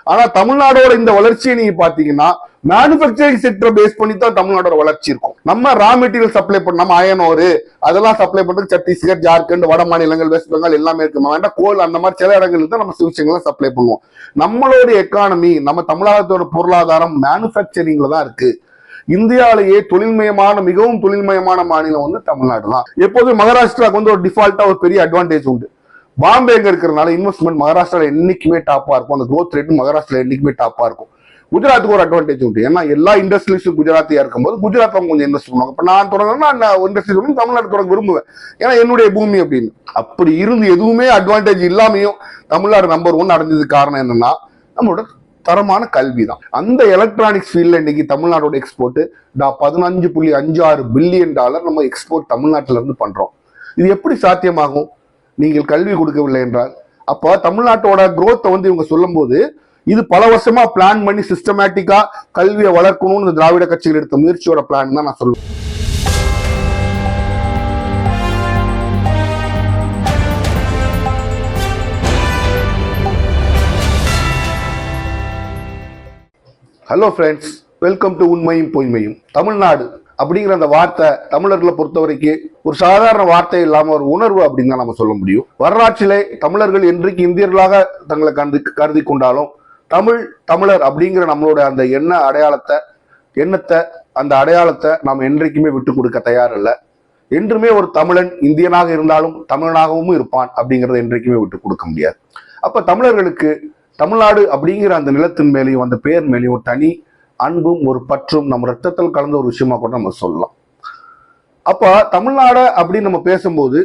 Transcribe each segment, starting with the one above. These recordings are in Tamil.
ஆனா தமிழ்நாடோட இந்த வளர்ச்சியை நீங்க பாத்தீங்கன்னா மேனுபேக்சரிங் செக்டர் பேஸ் பண்ணி தான் தமிழ்நாடோட வளர்ச்சி இருக்கும். நம்ம ரா மெட்டீரியல் சப்ளை பண்ண நம்ம அயன் ஓர் அதெல்லாம் சப்ளை பண்றது சத்தீஸ்கர், ஜார்க்கண்ட், வட மாநிலங்கள், வெஸ்ட் பெங்கால் எல்லாமே இருக்கு. வேண்டாம் கோல் அந்த மாதிரி சில இடங்களுக்கு தான் நம்ம விஷயங்கள்லாம் சப்ளை பண்ணுவோம். நம்மளோட எக்கானமி, நம்ம தமிழ்நாட்டோட பொருளாதாரம் மேனுபேக்சரிங்ல தான் இருக்கு. இந்தியாவிலேயே மிகவும் தொழில்மயமான மாநிலம் வந்து தமிழ்நாடு தான். எப்போதும் மகாராஷ்டிராவுக்கு வந்து ஒரு டிஃபால்ட்டா ஒரு பெரிய அட்வான்டேஜ் உண்டு. பாம்பே எங்க இருக்கிறதுனால இன்வெஸ்ட்மெண்ட் மகாராஷ்டிரால என்னைக்குமே டாப்பா இருக்கும். அந்த growth rate மகாராஷ்டிரால என்னைக்குமே டாப்பா இருக்கும். குஜராத்துக்கு ஒரு அட்வான்டேஜ் உண்டு. ஏன்னா எல்லா இண்டஸ்ட்ரீஸும் குஜராத்தியா இருக்கும்போது குஜராத் அவங்க கொஞ்சம் இன்வெஸ்ட் பண்ணுவாங்க. இப்ப நான் தொடங்கினா இண்டஸ்ட்ரி தமிழ்நாடு தொடங்க விரும்புவேன். ஏன்னா என்னுடைய பூமி அப்படின்னு. அப்படி இருந்து எதுவுமே அட்வான்டேஜ் இல்லாமையும் தமிழ்நாடு நம்பர் 1 அடைஞ்சதுக்கு காரணம் என்னன்னா நம்மளோட தரமான கல்வி தான். அந்த எலக்ட்ரானிக்ஸ் ஃபீல்ட்ல இன்னைக்கு தமிழ்நாடோட எக்ஸ்போர்ட் $15.56 பில்லியன் நம்ம எக்ஸ்போர்ட் தமிழ்நாட்டில இருந்து பண்றோம். இது எப்படி சாத்தியமாகும்? நீங்கள் கல்வி கொடுக்கவில்லை என்றால். அப்ப தமிழ்நாட்டோட growth வந்து இவங்க சொல்லும் போது இது பல வருஷமா பிளான் பண்ணி சிஸ்டமேட்டிக்கா கல்வியை வளர்க்கணும்னு இந்த திராவிட கட்சிகள் எடுத்த முயற்சியோட பிளான் தான் நான் சொல்லுவேன். ஹலோ ஃப்ரெண்ட்ஸ், வெல்கம் டு உண்மையும் பொய்மையும். தமிழ்நாடு அப்படிங்கிற அந்த வார்த்தை தமிழர்களை பொறுத்த வரைக்கும் ஒரு சாதாரண வார்த்தை இல்லாம ஒரு உணர்வு அப்படின்னு தான் நம்ம சொல்ல முடியும். வரலாற்றிலே தமிழர்கள் என்றைக்கு இந்தியர்களாக தங்களை கருதி கொண்டாலும் தமிழர் அப்படிங்கிற நம்மளோட அந்த அந்த அடையாளத்தை நாம் என்றைக்குமே விட்டு கொடுக்க தயாரில்ல. என்றுமே ஒரு தமிழன் இந்தியனாக இருந்தாலும் தமிழனாகவும் இருப்பான் அப்படிங்கிறத என்றைக்குமே விட்டு கொடுக்க முடியாது. அப்ப தமிழர்களுக்கு தமிழ்நாடு அப்படிங்கிற அந்த நிலத்தின் மேலேயும் அந்த பேர் மேலேயும் ஒரு தனி அன்பும் ஒரு பற்றும் நம்ம ரத்தத்தில் கலந்த ஒரு விஷயமா கூட நம்ம சொல்லலாம். அப்ப தமிழ்நாடு அப்படின்னு நம்ம பேசும்போது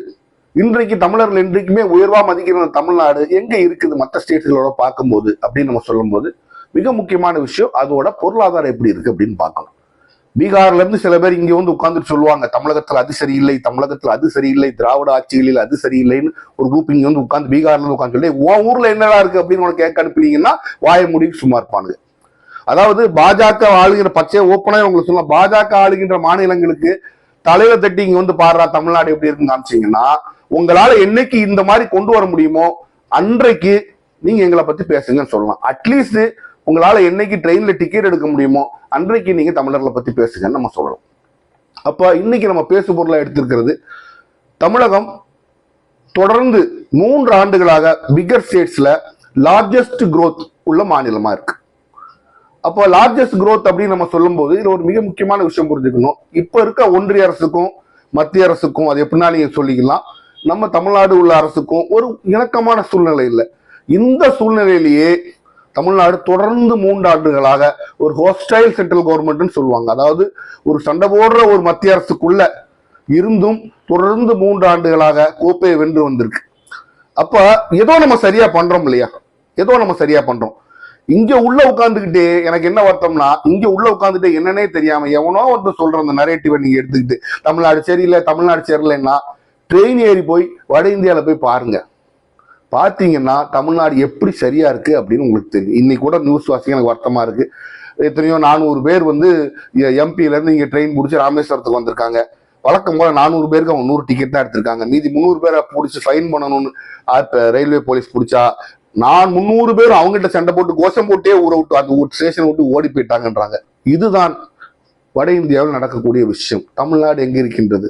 இன்றைக்கு தமிழர்கள் என்றைக்குமே உயர்வா மதிக்கிற தமிழ்நாடு எங்க இருக்குது மற்ற ஸ்டேட்களோட பார்க்கும்போது அப்படின்னு நம்ம சொல்லும் போது மிக முக்கியமான விஷயம் அதோட பொருளாதாரம் எப்படி இருக்கு அப்படின்னு பார்க்கணும். பீகார்ல இருந்து சில பேர் இங்க வந்து உட்கார்ந்துட்டு சொல்லுவாங்க தமிழகத்துல அது சரியில்லை, திராவிட ஆட்சிகளில் அது சரியில்லைன்னு ஒரு குரூப் இங்க வந்து உட்காந்து பீகார்ல இருந்து உட்காந்து சொல்லி உன் ஊர்ல என்னடா இருக்கு அப்படின்னு உனக்கு கேட்க அனுப்பினீங்கன்னா வாய முடிவு சும்மா இருப்பானுங்க. அதாவது பாஜக ஆளுகிற பச்சை ஓப்பனா உங்களுக்கு சொல்லலாம், பாஜக ஆளுகின்ற மாநிலங்களுக்கு தலையில தட்டி இங்க வந்து பாடுறா தமிழ்நாடு எப்படி இருக்குன்னு காமிச்சீங்கன்னா உங்களால என்னைக்கு இந்த மாதிரி கொண்டு வர முடியுமோ அன்றைக்கு நீங்க எங்களை பத்தி பேசுங்கன்னு சொல்லலாம். அட்லீஸ்ட் உங்களால என்னைக்கு ட்ரெயின்ல டிக்கெட் எடுக்க முடியுமோ அன்றைக்கு நீங்க தமிழர்களை பத்தி பேசுங்கன்னு நம்ம சொல்லலாம். அப்ப இன்னைக்கு நம்ம பேசு பொருளா எடுத்திருக்கிறது தமிழகம் தொடர்ந்து 3 ஆண்டுகளாக பிகர் ஸ்டேட்ஸ்ல லார்ஜஸ்ட் growth உள்ள மாநிலமா இருக்கு. அப்போ லார்ஜஸ்ட் growth அப்படின்னு நம்ம சொல்லும் போது இதுல ஒரு மிக முக்கியமான விஷயம் புரிஞ்சுக்கணும். இப்ப இருக்க ஒன்றிய அரசுக்கும் மத்திய அரசுக்கும் அது எப்படின்னா நீங்க சொல்லிக்கலாம், நம்ம தமிழ்நாடு உள்ள அரசுக்கும் ஒரு இணக்கமான சூழ்நிலை இல்லை. இந்த சூழ்நிலையிலேயே தமிழ்நாடு தொடர்ந்து 3 ஆண்டுகளாக ஒரு ஹோஸ்டைல் சென்ட்ரல் கவர்மெண்ட்னு சொல்லுவாங்க, அதாவது ஒரு சண்டை போடுற ஒரு மத்திய அரசுக்குள்ள இருந்தும் தொடர்ந்து 3 ஆண்டுகளாக கோப்பையை வென்று வந்திருக்கு. அப்ப ஏதோ நம்ம சரியா பண்றோம் இல்லையா, ஏதோ நம்ம சரியா பண்றோம். இங்க உள்ள உட்காந்துக்கிட்டு எனக்கு என்ன வருத்தம்னா இங்க உள்ள உட்காந்துட்டு என்னன்னே தெரியாம எவனோ ஒருத்தர் சொல்ற அந்த நரேட்டிவை நீங்க எடுத்துக்கிட்டு தமிழ்நாடு சரியில்லைன்னா ட்ரெயின் ஏறி போய் வட இந்தியால போய் பாருங்க. பாத்தீங்கன்னா தமிழ்நாடு எப்படி சரியா இருக்கு அப்படின்னு உங்களுக்கு தெரியும். இன்னைக்கு கூட நியூஸ் வாசிக்க எனக்கு வருத்தமா இருக்கு. எத்தனையோ 400 பேர் வந்து எம்பில இருந்து இங்க ட்ரெயின் பிடிச்சி ராமேஸ்வரத்துக்கு வந்திருக்காங்க. வழக்கம் போல 400 பேருக்கு அவங்க 100 டிக்கெட் தான் எடுத்திருக்காங்க. மீதி 300 பேரை பிடிச்சி ஃபைன் பண்ணணும்னு ரயில்வே போலீஸ் பிடிச்சா 300 பேர் அவங்ககிட்ட சண்டை போட்டு கோஷம் போட்டே ஊரை விட்டு அந்த ஸ்டேஷன் விட்டு ஓடி போயிட்டாங்கன்றாங்க. இதுதான் வட இந்தியாவில் நடக்கக்கூடிய விஷயம். தமிழ்நாடு எங்க இருக்கின்றது?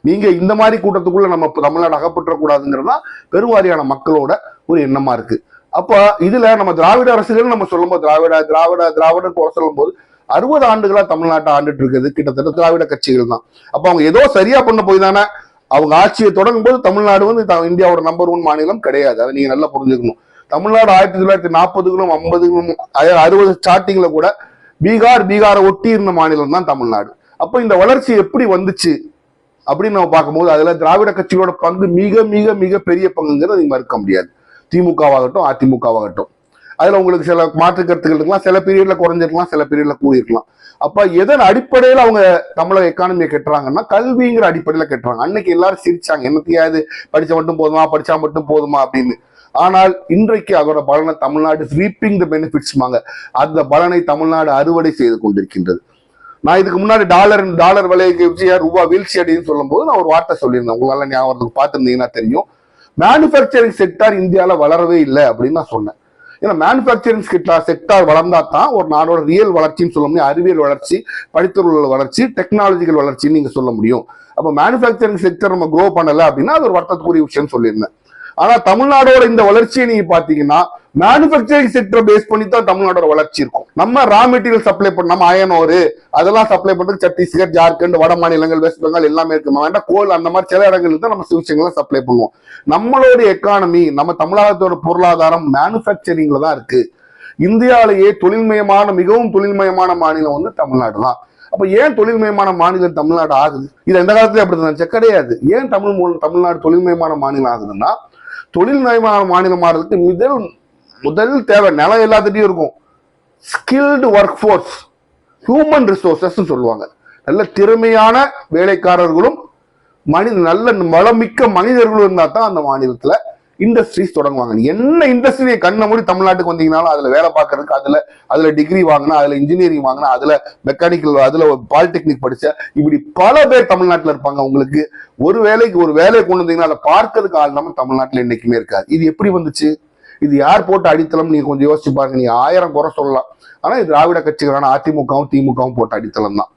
நீங்க இந்த மாதிரி கூட்டத்துக்குள்ள நம்ம தமிழ்நாடு அகப்பற்றக்கூடாதுங்கிறதா பெருவாரியான மக்களோட ஒரு எண்ணமா இருக்கு. அப்ப இதுல நம்ம திராவிட அரசுகள் நம்ம சொல்லும் போது திராவிட சொல்லும் போது 60 ஆண்டுகளா தமிழ்நாட்டை ஆண்டுட்டு இருக்கிறது கிட்டத்தட்ட திராவிட கட்சிகள் தான். அப்ப அவங்க ஏதோ சரியா பண்ண போய் தானே அவங்க ஆட்சியை தொடங்கும் போது தமிழ்நாடு வந்து இந்தியாவோட நம்பர் 1 மாநிலம் கிடையாது. அதை நீங்க நல்லா புரிஞ்சுக்கணும். தமிழ்நாடு 1940களும் 50களும் 60 ஸ்டார்டிங்ல கூட பீகாரை ஒட்டி இருந்த மாநிலம் தான் தமிழ்நாடு. அப்ப இந்த வளர்ச்சி எப்படி வந்துச்சு அப்படின்னு நம்ம பார்க்கும்போது அதுல திராவிட கட்சிகளோட பங்கு மிக மிக மிக பெரிய பங்குங்கிறது நீங்க மறுக்க முடியாது. திமுகவாகட்டும் அதிமுகவாகட்டும் அதுல உங்களுக்கு சில மாற்று கருத்துக்கள் இருக்கலாம், சில பீரியட்ல குறைஞ்சிருக்கலாம், சில பீரியட்ல கூடியிருக்கலாம். அப்ப எதன் அடிப்படையில அவங்க தமிழக எக்கானமியை கட்டுறாங்கன்னா கல்விங்கிற அடிப்படையில கட்டுறாங்க. அன்னைக்கு எல்லாரும் சிரிச்சாங்க, என்னத்தையாவது படிச்சா மட்டும் போதுமா அப்படின்னு. ஆனால் இன்றைக்கு அதோட பலனை தமிழ்நாடு ரீப்பிங் தி பெனிஃபிட்ஸ்மாங்க, அந்த பலனை தமிழ்நாடு அறுவடை செய்து கொண்டிருக்கின்றது. நான் இதுக்கு முன்னாடி டாலர் விலைக்கு ரூபா வீழ்ச்சி அப்படின்னு சொல்லும் போது நான் ஒரு வார்த்தை சொல்லியிருந்தேன், உங்களால ஞாபகம் பார்த்துருந்தீங்கன்னா தெரியும். மேனுபேக்சரிங் செக்டார் இந்தியாவில வளரவே இல்லை அப்படின்னு நான் சொன்னேன். ஏன்னா மேனுஃபேக்சரிங் செக்டார் வளர்ந்தா தான் ஒரு நாடோட ரியல் வளர்ச்சின்னு சொல்ல முடியும். அறிவியல் வளர்ச்சி, படித்துறைகள் வளர்ச்சி, டெக்னாலஜிக்கல் வளர்ச்சின்னு நீங்க சொல்ல முடியும். அப்ப மேனுஃபேக்சரிங் செக்டர் நம்ம க்ரோ பண்ணல அப்படின்னா அது ஒரு வருத்தத்துக்குரிய விஷயம் சொல்லியிருந்தேன். ஆனா தமிழ்நாடோட இந்த வளர்ச்சியை நீங்க பாத்தீங்கன்னா மேனுஃபேக்சரிங் செக்டர் பேஸ் பண்ணி தான் தமிழ்நாடோட வளர்ச்சி இருக்கும். நம்ம ரா மெட்டீரியல் சப்ளை பண்ண, நம்ம அயன் ஓர் அதெல்லாம் சப்ளை பண்றது சத்தீஸ்கர், ஜார்க்கண்ட், வட மாநிலங்கள், வெஸ்ட் பெங்கால் எல்லாமே இருக்கு. வேண்டாம் கோல் அந்த மாதிரி சில இடங்களுக்கு தான் நம்ம விஷயங்களை சப்ளை பண்ணுவோம். நம்மளோட எக்கானமி, நம்ம தமிழகத்தோட பொருளாதாரம் மேனுஃபேக்சரிங்ல தான் இருக்கு. இந்தியாவிலேயே மிகவும் தொழில்மயமான மாநிலம் வந்து தமிழ்நாடு தான். அப்ப ஏன் தொழில்மயமான மாநிலம் தமிழ்நாடு ஆகுது? இது எந்த காலத்துல அப்படி நினைச்ச கிடையாது. ஏன் தமிழ்நாடு தொழில்மயமான மாநிலம் ஆகுதுன்னா, தொழில்மயமான மாநிலம் ஆகிறதுக்கு முதல் தேவை நிலம் எல்லாத்துட்டையும் இருக்கும். Skilled work force, human resources சொல்லுவாங்க. நல்ல திறமையான வேலைக்காரர்களும் நல்ல வளமிக்க மனிதர்களும் இருந்தா தான் அந்த மாநிலத்துல இண்டஸ்ட்ரீஸ் தொடங்குவாங்க. என்ன இண்டஸ்ட்ரியை கண்ண மூடி தமிழ்நாட்டுக்கு வந்தீங்கன்னாலும் அதுல வேலை பார்க்கறதுக்கு, அதுல டிகிரி வாங்கினா, அதுல இன்ஜினியரிங் வாங்கினா, அதுல மெக்கானிக்கல், அதுல பாலிடெக்னிக் படிச்ச இப்படி பல பேர் தமிழ்நாட்டுல இருப்பாங்க. உங்களுக்கு ஒரு வேலையை கொண்டு வந்தீங்கன்னா அதை பார்க்கறதுக்கு ஆள் நம்ம தமிழ்நாட்டுல என்னைக்குமே இருக்காது. இது எப்படி வந்துச்சு? இது யார் போட்டு அடித்தளம்? நீங்க கொஞ்சம் யோசிச்சு பாருங்க. நீங்க 1000 குறை சொல்லலாம், ஆனா இது திராவிட கட்சிகளான அதிமுகவும் திமுகவும் போட்ட அடித்தளம் தான்.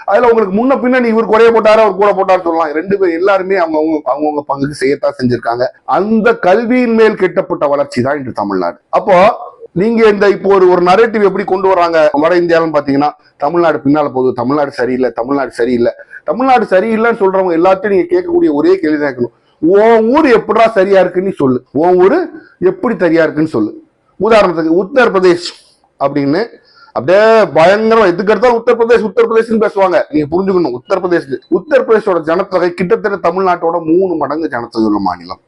அதுல உங்களுக்கு முன்ன பின்னாடி இவர் குறைய போட்டாரு, அவர் கூட போட்டாரு சொல்லலாம். 2 பேர் எல்லாருமே அவங்கவுங்க பங்குக்கு செய்யத்தான் செஞ்சிருக்காங்க. அந்த கல்வியின் மேல் கெட்டப்பட்ட வளர்ச்சி தான் இன்று தமிழ்நாடு. அப்போ நீங்க இப்போ ஒரு நரேட்டிவ் எப்படி கொண்டு வராங்க வட இந்தியாவிலும் பாத்தீங்கன்னா, தமிழ்நாடு பின்னால போகுது, தமிழ்நாடு சரியில்லைன்னு சொல்றவங்க எல்லாத்தையும் நீங்க கேட்கக்கூடிய ஒரே கேள்வி தான் கேட்கணும். உன் ஊர் எப்படா சரியா இருக்குன்னு சொல்லு. உன் ஊரு எப்படி சரியா இருக்குன்னு சொல்லு. உதாரணத்துக்கு உத்தரப்பிரதேஷ் அப்படின்னு அப்படியே பயங்கரமா எதுக்கு எடுத்தாலும் உத்தரப்பிரதேஷ் பேசுவாங்க. நீங்க புரிஞ்சுக்கணும், உத்தரப்பிரதேசோட ஜனத்தொகை கிட்டத்தட்ட தமிழ்நாட்டோட 3 மடங்கு ஜனத்தொகை உள்ள மாநிலம்.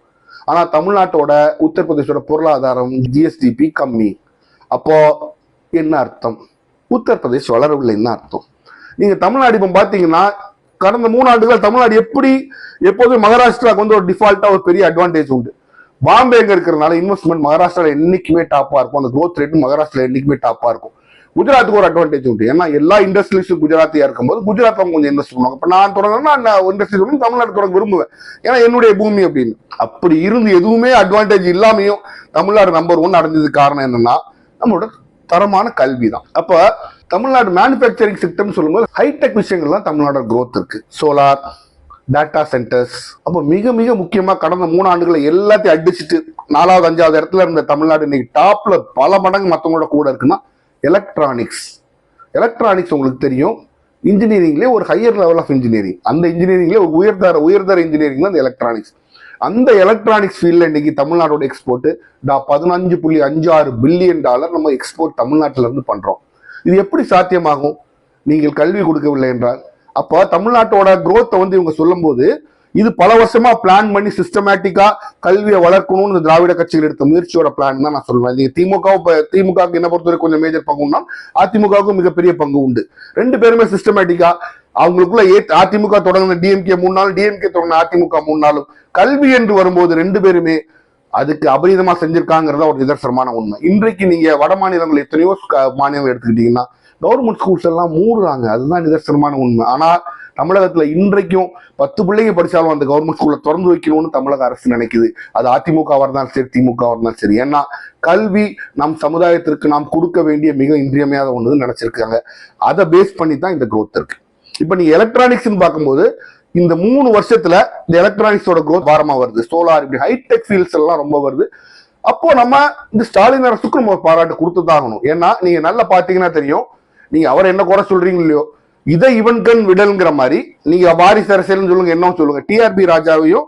ஆனா தமிழ்நாட்டோட உத்தரப்பிரதேசோட பொருளாதாரம் ஜிஎஸ்டிபி கம்மி. அப்போ என்ன அர்த்தம்? உத்தரப்பிரதேஷ் வளரவில்லைன்னு அர்த்தம். நீங்க தமிழ்நாடு இப்ப பாத்தீங்கன்னா கடந்த 3 ஆண்டுகள் தமிழ்நாடு எப்போதும் மகாராஷ்டிராவுக்கு வந்து ஒரு டிஃபால்ட்டா ஒரு பெரிய அட்வான்டேஜ் உண்டு. பாம்பே எங்க இருக்கிறதுனால இன்வெஸ்ட்மெண்ட் மகாராஷ்டிரால என்னைக்குமே டாப்பா இருக்கும். அந்த growth ரேட் மகாராஷ்டிரால என்னைக்குமே டாப்பா இருக்கும். குஜராத்துக்கு ஒரு அட்வான்டேஜ் உண்டு. ஏன்னா எல்லா இண்டஸ்ட்ரீஸும் குஜராத்தியா இருக்கும்போது குஜராத்ல கொஞ்சம் இன்வெஸ்ட் பண்ணுவாங்க. இப்ப நான் தொடங்கினா இண்டஸ்ட்ரீஸ் வந்து தமிழ்நாடு தொடங்க விரும்புவேன், ஏன்னா என்னுடைய பூமி அப்படின்னு. அப்படி இருந்து எதுவுமே அட்வான்டேஜ் இல்லாமையும் தமிழ்நாடு நம்பர் 1 அடைஞ்சதுக்கு காரணம் என்னன்னா நம்மளோட தரமான கல்வி தான். அப்ப தமிழ்நாடு மேனுஃபேக்சரிங் செக்டர்னு சொல்லும்போது ஹைடெக் விஷயங்கள்லாம் தமிழ்நாடு growth இருக்கு. Solar, data centres. அப்போ மிக மிக முக்கியமா கடந்த 3 ஆண்டுகளை எல்லாத்தையும் அடிச்சுட்டு 4வது 5வது இடத்துல இருந்த தமிழ்நாடு இன்னைக்கு டாப்ல பல மடங்கு மற்றவங்களோட கூட இருக்குன்னா எலக்ட்ரானிக்ஸ் உங்களுக்கு தெரியும். இன்ஜினியரிங்லேயே ஒரு ஹையர் லெவல் ஆஃப் இன்ஜினியரிங், அந்த இன்ஜினியரிங்லேயே ஒரு உயர்தர இன்ஜினியரிங் அந்த எலக்ட்ரானிக்ஸ். அந்த எலக்ட்ரானிக்ஸ் ஃபீல்ட்ல இன்னைக்கு தமிழ்நாடோட எக்ஸ்போர்ட் $15.56 பில்லியன் நம்ம எக்ஸ்போர்ட் தமிழ்நாட்டில இருந்து பண்றோம். இது எப்படி சாத்தியமாகும்? நீங்கள் கல்வி கொடுக்கவில்லை என்றால். அப்போ தமிழ்நாட்டோட growth வந்து இவங்க சொல்லும் போது இது பல வருஷமா பிளான் பண்ணி சிஸ்டமேட்டிக்கா கல்வியை வளர்க்கணும்னு இந்த திராவிட கட்சிகள் எடுத்த முயற்சியோட பிளான் தான் நான் சொல்லுவேன். திமுகவுக்கு என்ன பொறுத்தவரைக்கும் கொஞ்சம் மேஜர் பங்கு உண்டா, அதிமுகவுக்கும் மிகப்பெரிய பங்கு உண்டு. 2 பேருமே சிஸ்டமேட்டிக்கா அவங்களுக்குள்ள அதிமுக தொடங்கின டிஎம்கே 3 நாள், டிஎம்கே தொடங்கின அதிமுக 3 நாளும் கல்வி என்று வரும்போது 2 பேருமே அதுக்கு அபரிதமா செஞ்சிருக்காங்கிறத ஒரு நிதர்சனமான உண்மை. இன்றைக்கு நீங்க வட மாநிலங்கள் எத்தனையோ மாநிலங்கள் எடுத்துக்கிட்டீங்கன்னா கவர்மெண்ட் ஸ்கூல்ஸ் எல்லாம் மூடுறாங்க, அதுதான் நிதர்சனமான உண்மை. ஆனா தமிழகத்துல இன்றைக்கும் 10 பிள்ளைங்க படிச்சாலும் அந்த கவர்மெண்ட் ஸ்கூல்ல திறந்து வைக்கணும்னு தமிழக அரசு நினைக்குது. அது அதிமுகவா இருந்தாலும் சரி, திமுகவா இருந்தாலும் சரி. ஏன்னா கல்வி நம் சமுதாயத்திற்கு நாம் கொடுக்க வேண்டிய மிக இன்றியமையாத ஒன்று நினைச்சிருக்காங்க. அதை பேஸ் பண்ணி தான் இந்த growth இருக்கு. இப்ப நீங்க எலக்ட்ரானிக்ஸ் பார்க்கும்போது இந்த 3 வருஷத்துல இந்த எலக்ட்ரானிக்ஸோட growth வாரமா வருது. சோலார், இப்படி ஹைடெக் ஃபீல்ட்ஸ் எல்லாம் ரொம்ப வருது. அப்போ நம்ம இந்த ஸ்டாலின் அரசுக்கு நம்ம பாராட்டு கொடுத்துதாகணும். ஏன்னா நீங்க நல்லா பாத்தீங்கன்னா தெரியும், நீங்க அவர் என்ன குறை சொல்றீங்க இல்லையோ, இதை இவன் கண் விடல்ங்கிற மாதிரி நீங்க வாரிசு அரசியல் சொல்லுங்க, என்ன சொல்லுங்க, டிஆர்பி ராஜாவையும்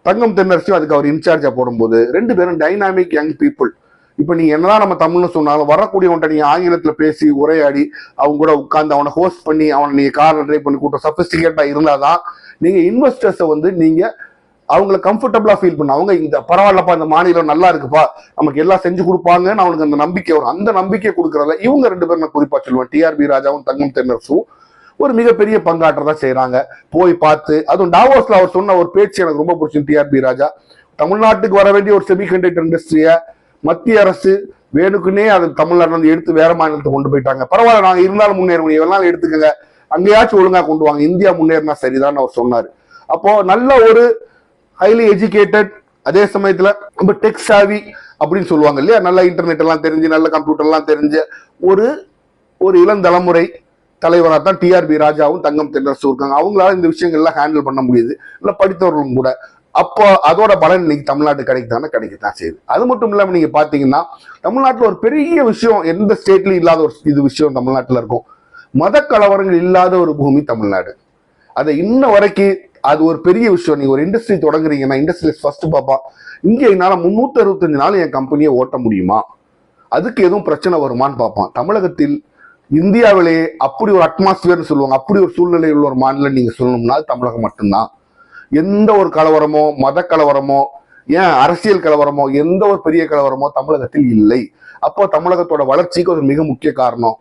தங்கம் தென்னரசியும் அதுக்கு அவர் இன்சார்ஜா போடும்போது 2 பேரும் டைனாமிக் யங் பீப்புள். இப்ப நீங்க என்னதான் நம்ம தமிழ்னு சொன்னாலும் வரக்கூடியவன்ட்ட நீங்க ஆங்கிலத்துல பேசி உரையாடி அவங்க கூட உட்கார்ந்து அவனை ஹோஸ்ட் பண்ணி அவனை நீங்க கார்ல ட்ரைவ் பண்ணி கூட்ட சபிஸ்டிகேட்டா இருந்தாதான் நீங்க இன்வெஸ்டர்ஸை வந்து நீங்க அவங்களை கம்ஃபர்டபுளா ஃபீல் பண்ண, அவங்க இந்த பரவாயில்லப்பா இந்த மாநிலம் நல்லா இருக்குப்பா நமக்கு எல்லாம் செஞ்சு கொடுப்பாங்கன்னு அவனுக்கு அந்த நம்பிக்கை வரும். அந்த நம்பிக்கை கொடுக்கறதுல இவங்க 2 பேரும் நான் குறிப்பா சொல்லுவேன், டிஆர்பி ராஜாவும் தங்கம் தென்னரசும் ஒரு மிகப்பெரிய பங்காற்றதான் செய்யறாங்க. போய் பார்த்து அதுவும் டாவோஸ்ல அவர் சொன்ன ஒரு பேச்சு எனக்கு ரொம்ப பிடிக்கும். டிஆர்பி ராஜா தமிழ்நாட்டுக்கு வர வேண்டிய ஒரு செமிகண்டக்டர் இண்டஸ்ட்ரிய மத்திய அரசு வேணுக்குன்னே அது தமிழ்நாட்டுல இருந்து எடுத்து வேற மாநிலத்தை கொண்டு போயிட்டாங்க. பரவாயில்ல, நாங்க இருந்தாலும் முன்னேறுவோம், எவ்வளவு எடுத்துக்கங்க, அங்கேயாச்சும் ஒழுங்கா கொண்டு வாங்க, இந்தியா முன்னேறினா சரிதான் அவர் சொன்னாரு. அப்போ நல்ல ஒரு ஹைலி எஜுகேட்டட், அதே சமயத்துல ரொம்ப டெக் சாவி, அப்படின்னு சொல்லுவாங்க இல்லையா, நல்ல இன்டர்நெட் எல்லாம் தெரிஞ்சு நல்ல கம்ப்யூட்டர் எல்லாம் தெரிஞ்ச ஒரு ஒரு இளந்தலைமுறை தலைவராக தான் டிஆர்பி ராஜாவும் தங்கம் தென்னரசும் இருக்காங்க. அவங்களால இந்த விஷயங்கள்லாம் ஹேண்டில் பண்ண முடியுது, இல்லை படித்தவர்களும் கூட. அப்போ அதோட பலன் இன்னைக்கு தமிழ்நாட்டு கிடைக்கத்தான் செய்யுது. அது மட்டும் இல்லாமல் நீங்க பாத்தீங்கன்னா தமிழ்நாட்டில் ஒரு பெரிய விஷயம், எந்த ஸ்டேட்லயும் இல்லாத ஒரு இது விஷயம் தமிழ்நாட்டில் இருக்கும். மத கலவரங்கள் இல்லாத ஒரு பூமி தமிழ்நாடு. அதை இன்ன வரைக்கும் அது ஒரு பெரிய விஷயம். நீங்க ஒரு இண்டஸ்ட்ரி தொடங்குறீங்கன்னா இண்டஸ்ட்ரியலிஸ்ட் ஃபர்ஸ்ட் பாப்பா, இங்க என்னால 365 நாள் என் கம்பெனியை ஓட்ட முடியுமா, அதுக்கு எதுவும் பிரச்சனை வருமானு பார்ப்பான். தமிழகத்தில் இந்தியாவிலேயே அப்படி ஒரு அட்மாஸ்பியர்னு சொல்லுவாங்க, அப்படி ஒரு சூழ்நிலை உள்ள ஒரு மாநிலம் நீங்க சொல்லணும்னா தமிழகம் மட்டும்தான். எந்த ஒரு கலவரமோ மத கலவரமோ ஏன் அரசியல் கலவரமோ எந்த ஒரு பெரிய கலவரமோ தமிழகத்தில் இல்லை. அப்போ தமிழகத்தோட வளர்ச்சிக்கு ஒரு மிக முக்கிய காரணம்.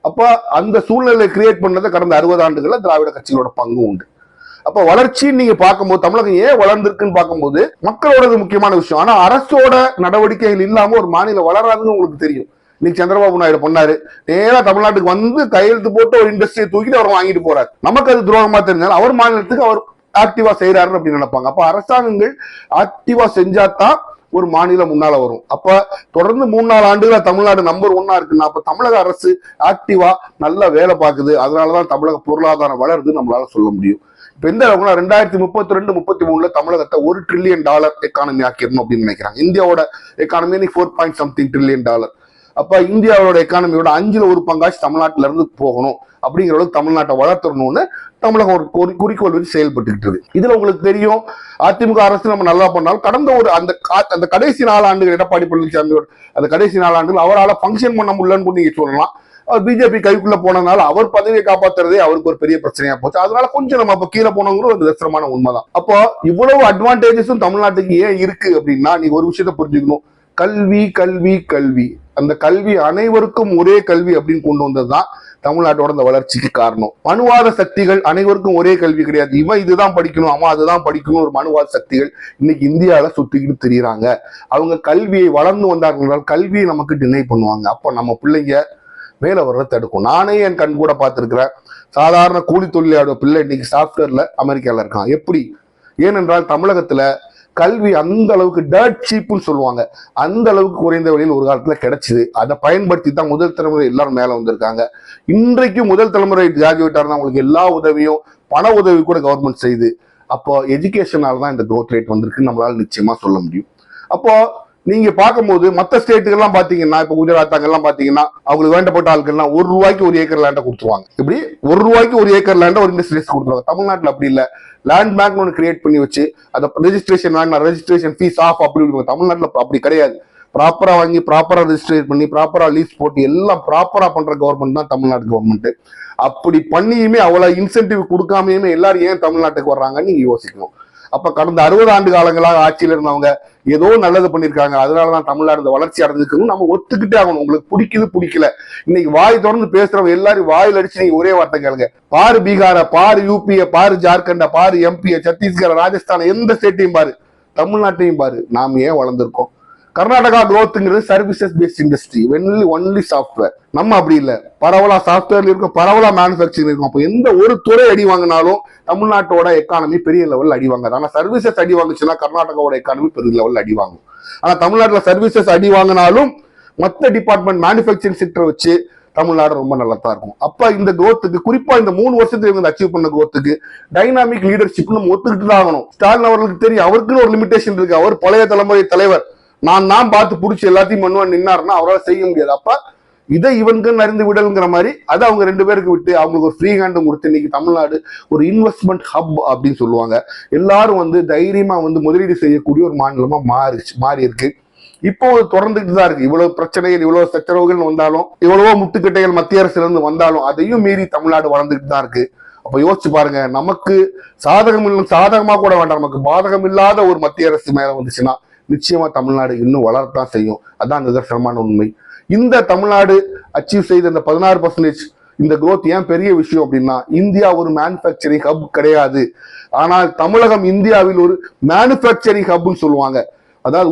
அப்ப அந்த சூழ்நிலை கிரியேட் பண்ணதை கடந்த 60 ஆண்டுகள்ல திராவிட கட்சிகளோட பங்கு உண்டு. அப்ப வளர்ச்சின்னு நீங்க பார்க்கும்போது தமிழகம் ஏன் வளர்ந்துருக்குன்னு பார்க்கும்போது மக்களோட முக்கியமான விஷயம். ஆனா அரசோட நடவடிக்கைகள் இல்லாம ஒரு மாநிலம் வளராதுன்னு உங்களுக்கு தெரியும். இன்னைக்கு சந்திரபாபு நாயுடு பண்ணாரு, நேரா தமிழ்நாட்டுக்கு வந்து கையெழுத்து போட்டு ஒரு இண்டஸ்ட்ரியை தூக்கிட்டு அவர் வாங்கிட்டு போறாரு. நமக்கு அது துரோகமா தெரிஞ்சாலும் அவர் மாநிலத்துக்கு அவர் ஆக்டிவா செய்யறாரு அப்படின்னு நினைப்பாங்க. அப்ப அரசாங்கங்கள் ஆக்டிவா செஞ்சாதான் ஒரு மாநிலம் முன்னால வரும். அப்ப தொடர்ந்து 3-4 ஆண்டுகளா தமிழ்நாடு நம்பர் 1 இருக்குன்னா அப்ப தமிழக அரசு ஆக்டிவா நல்லா வேலை பார்க்குது, அதனாலதான் தமிழக பொருளாதாரம் வளருது நம்மளால சொல்ல முடியும். இப்ப எந்த அளவுக்குனா 2032-33 தமிழகத்தை $1 trillion எக்கானமி ஆக்கிடணும் அப்படின்னு நினைக்கிறாங்க. இந்தியாவோட எக்கானமி 4 something trillion. அப்ப இந்தியாவோட எக்கானமியோட 5ல் 1 பங்காச்சு தமிழ்நாட்டில இருந்து போகணும் அப்படிங்கிற அளவுக்கு தமிழ்நாட்டை வளர்த்தணும்னு தமிழகம் ஒரு குறிக்கோள் வச்சு செயல்பட்டு. இதுல உங்களுக்கு தெரியும், அதிமுக அரசு நம்ம நல்லா பண்ணாலும் கடந்த ஒரு அந்த கடைசி 4 ஆண்டுகள் எடப்பாடி பழனிசாமியோட அந்த கடைசி 4 ஆண்டுகள் அவரால் ஃபங்க்ஷன் பண்ண முடியலன்னு நீங்க சொல்லலாம். அவர் பிஜேபி கைக்குள்ள போனதுனால அவர் பதவியை காப்பாத்துறதே அவருக்கு ஒரு பெரிய பிரச்சனையா போச்சு. அதனால கொஞ்சம் நம்ம கீழே போனவங்க ஒரு நிதர்சனமான உண்மைதான். அப்போ இவ்வளவு அட்வான்டேஜஸும் தமிழ்நாட்டுக்கு ஏன் இருக்கு அப்படின்னா நீங்க ஒரு விஷயத்த புரிஞ்சுக்கணும். கல்வி கல்வி கல்வி, அந்த கல்வி அனைவருக்கும் ஒரே கல்வி அப்படின்னு கொண்டு வந்ததுதான் தமிழ்நாட்டோட இந்த வளர்ச்சிக்கு காரணம். மனுவாத சக்திகள் அனைவருக்கும் ஒரே கல்வி கிடையாது. இவன் இதுதான் படிக்கணும், அவன் அதுதான் படிக்கணும் ஒரு மனுவாத சக்திகள் இன்னைக்கு இந்தியாவில சுத்திக்கிட்டு தெரியுறாங்க. அவங்க கல்வியை வளர்ந்து வந்தார்கள், கல்வியை நமக்கு டினை பண்ணுவாங்க. அப்ப நம்ம பிள்ளைங்க மேல வர்றத தடுக்கும். நானே என் கண் கூட பார்த்திருக்கிறேன். சாதாரண கூலி தொழிலாளர் பிள்ளை இன்னைக்கு சாப்ட்வேர்ல அமெரிக்கால இருக்கான். எப்படி? ஏனென்றால் தமிழகத்துல கல்வி அந்த அளவுக்கு டர்ட் சீப்னு சொல்லுவாங்க, அந்த அளவுக்கு குறைந்த வழியில் ஒரு காலத்துல கிடைச்சிது. அதை பயன்படுத்தி தான் முதல் தலைமுறை எல்லாரும் மேல வந்திருக்காங்க. இன்றைக்கும் முதல் தலைமுறை கிராஜுவேட்டா இருந்தா அவங்களுக்கு எல்லா உதவியும் பண உதவி கூட கவர்மெண்ட் செய்யுது. அப்போ எஜுகேஷனால தான் இந்த growth ரேட் வந்திருக்குன்னு நம்மளால நிச்சயமா சொல்ல முடியும். அப்போ நீங்க பார்க்கும்போது மற்ற ஸ்டேட்டுகள்லாம் பாத்தீங்கன்னா இப்ப குஜராத் அங்கெல்லாம் பாத்தீங்கன்னா அவங்களுக்கு வேண்டப்பட்ட ஆட்கள்லாம் ₹1 ஒரு ஏக்கர் லேண்டை கொடுத்துருவாங்க. இப்படி ₹1 ஒரு ஏக்கர் லேண்டை ஒரு இண்டஸ்ட்ரியஸ் கொடுத்துருவாங்க. தமிழ்நாட்டில் அப்படி இல்லை. லேண்ட் பேங்க் ஒன்று கிரியேட் பண்ணி வச்சு அதை ரெஜிஸ்ட்ரேஷன் வாங்கினா ரெஜிஸ்ட்ரேஷன் ஃபீஸ் ஆஃப் அப்படி தமிழ்நாட்டில் அப்படி கிடையாது. ப்ராப்பரா வாங்கி ப்ராப்பரா ரெஜிஸ்ட்ரேட் பண்ணி ப்ராப்பரா லீஸ் போட்டு எல்லாம் ப்ராப்பரா பண்ற கவர்மெண்ட் தான் தமிழ்நாடு கவர்மெண்ட். அப்படி பண்ணியுமே அவ்வளவு இன்சென்டிவ் கொடுக்காமையுமே எல்லாரும் ஏன் தமிழ்நாட்டுக்கு வர்றாங்கன்னு நீங்க யோசிக்கணும். அப்ப கடந்த 60 ஆண்டு காலங்களாக ஆட்சியில் இருந்தவங்க ஏதோ நல்லது பண்ணிருக்காங்க, அதனாலதான் தமிழ்நாடு இந்த வளர்ச்சி அடைஞ்சிருக்குன்னு நம்ம ஒத்துக்கிட்டே ஆகணும். உங்களுக்கு பிடிக்குது பிடிக்கல, இன்னைக்கு வாய் தொடர்ந்து பேசுறவங்க எல்லாரும் வாயில் அடிச்சு நீங்க ஒரே வார்த்தை கேளுங்க. பாரு பீகார, பாரு யூபிய, பாரு ஜார்க்கண்ட, பாரு எம்பிய, சத்தீஸ்கர், ராஜஸ்தான், எந்த ஸ்டேட்டையும் பாரு, தமிழ்நாட்டையும் பாரு. நாம ஏன் வளர்ந்துருக்கோம்? கர்நாடகா growthங்கிறது services based industry, only software. நம்ம அப்படி இல்லை, பரவலா சாஃப்ட்வேர்ல இருக்கும், பரவலா மேனுஃபேக்சரிங் இருக்கும். அப்போ எந்த ஒரு துறை அடி வாங்கினாலும் தமிழ்நாட்டோட எக்கானமி பெரிய லெவலில் அடி வாங்காது. ஆனா சர்வீசஸ் அடி வாங்குச்சுன்னா கர்நாடகாவோட எக்கானமி பெரிய லெவலில் அடி வாங்கும். ஆனா தமிழ்நாட்டில் சர்வீசஸ் அடி வாங்கினாலும் மற்ற டிபார்ட்மெண்ட் மேனுஃபேக்சரிங் செக்டர் வச்சு தமிழ்நாடு ரொம்ப நல்லா தான் இருக்கும். அப்ப இந்த growthக்கு குறிப்பா இந்த 3 வருஷத்துல அச்சீவ் பண்ண growthக்கு டைனாமிக் லீடர்ஷிப் நம்ம ஒத்துக்கிட்டு தான் ஆகணும். ஸ்டாலின் அவர்களுக்கு தெரியும் அவருக்குன்னு ஒரு லிமிடேஷன் இருக்கு. அவர் பழைய தலைமுறை தலைவர், நான் பார்த்து பிடிச்சி எல்லாத்தையும் பண்ணுவான்னு நின்னாருன்னா அவரால் செய்ய முடியாது. அப்ப இதை இவனுக்கு அறிந்து விடல்ங்கிற மாதிரி அதை அவங்க 2 பேருக்கு விட்டு அவங்களுக்கு ஒரு ஃப்ரீ ஹேண்டும் கொடுத்து இன்னைக்கு தமிழ்நாடு ஒரு இன்வெஸ்ட்மெண்ட் ஹப் அப்படின்னு சொல்லுவாங்க. எல்லாரும் தைரியமா முதலீடு செய்யக்கூடிய ஒரு மாநிலமா மாறி இருக்கு. இப்போ தொடர்ந்துட்டு தான் இருக்கு. இவ்வளவு பிரச்சனைகள், இவ்வளவு சச்சரவுகள் வந்தாலும், இவ்வளவோ முட்டுக்கட்டைகள் மத்திய அரசுல இருந்து வந்தாலும் அதையும் மீறி தமிழ்நாடு வளர்ந்துட்டு தான் இருக்கு. அப்ப யோசிச்சு பாருங்க, நமக்கு சாதகமா கூட வேண்டாம், நமக்கு பாதகம் இல்லாத ஒரு மத்திய அரசு மேல வந்துச்சுன்னா நிச்சயமா தமிழ்நாடு இன்னும் வளரத்தான் செய்யும். அதான் நிதர்சனமான உண்மை. இந்த தமிழ்நாடு அச்சீவ் செய்த இந்த 16% இந்த growth ஏன் பெரிய விஷயம் அப்படின்னா, இந்தியா ஒரு மேனுஃபேக்சரிங் ஹப் கிடையாது. ஆனால் தமிழகம் இந்தியாவில் ஒரு மேனுஃபேக்சரிங் ஹப்னு சொல்லுவாங்க. அதாவது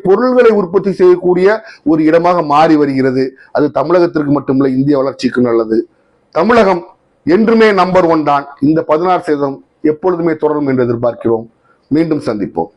பொருள்களை உற்பத்தி செய்யக்கூடிய ஒரு இடமாக மாறி வருகிறது. அது தமிழகத்திற்கு மட்டுமில்லை, இந்திய வளர்ச்சிக்கு நல்லது. தமிழகம் என்றுமே நம்பர் 1 தான். இந்த 16% எப்பொழுதுமே தொடரும் என்று எதிர்பார்க்கிறோம். மீண்டும் சந்திப்போம்.